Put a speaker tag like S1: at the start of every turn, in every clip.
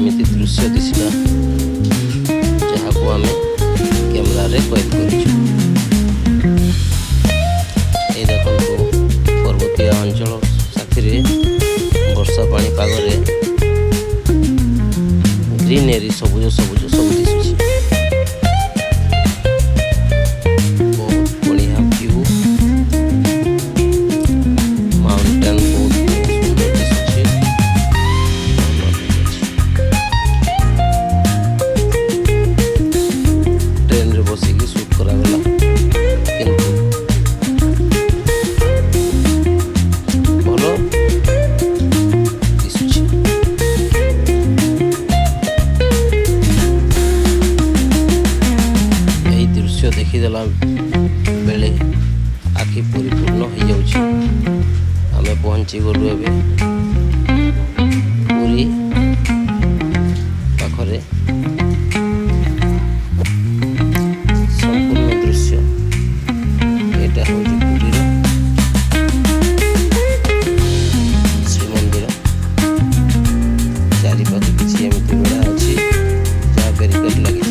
S1: एमती दृश्य दिशा जहाँ आम कैमेरा रे कैद कर पर्वतीय अंचल साथी वर्षा पाणीपाग ग्रीनरी सबुज सबुज सब दिशुची बहुत बढ़िया व्यू माउंटेन बहुत सुंदर दिशुची ट्रेन रे बसिकी शूट करा गला किंतु भलो दिशुची देखीदेला बेले आखि परिपूर्ण हो जाउछि। आमे पहुँची गलु एबे पुरी पाखरे संपूर्ण दृश्य एटा होछि पुरीर श्रीमंदिर चारि पाखे किछि एमति बेड़ा अछि जहाँ बैरिकेड लागि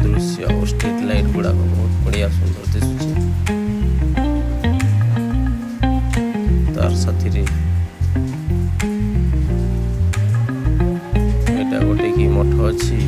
S1: दृश्य और स्ट्रीट लाइट गुड़ाक बहुत बढ़िया सुंदर दिशुची तार साथी एटा गोटे की मठ अच्छी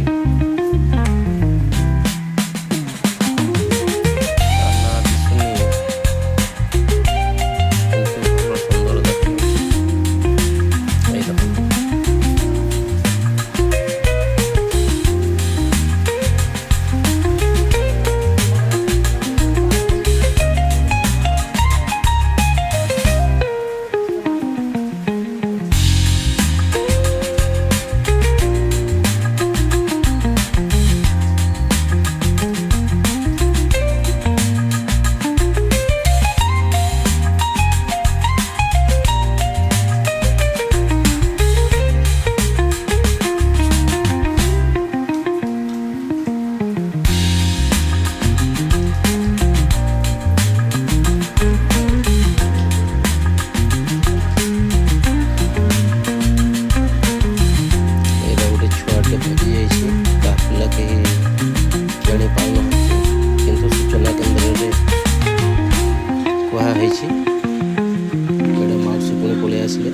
S1: माउसी पुणी पलि आसिले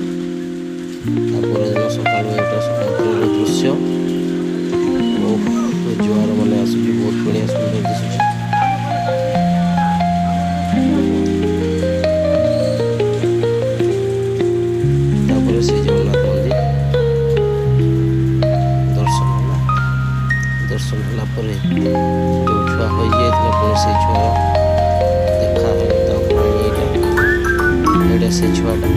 S1: सकाल समुद्र दृश्य जुआर मैंने आसूँ बहुत बढ़िया सुंदर दिशुची श्री जगन्नाथ मंदिर दर्शन होला जो छुआ हो जाए पुणी से छुआ देखा है से छुआटा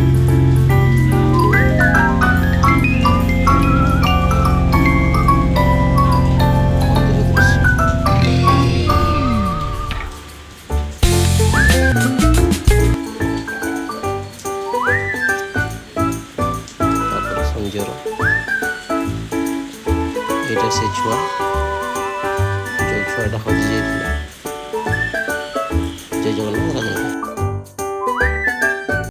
S1: ଏଇଟା ସେ ଛୁଆ ଯେଉଁ ଛୁଆଟା ହଜି ଯାଇଥିଲା। ଜୟ ଜଗନ୍ନାଥ।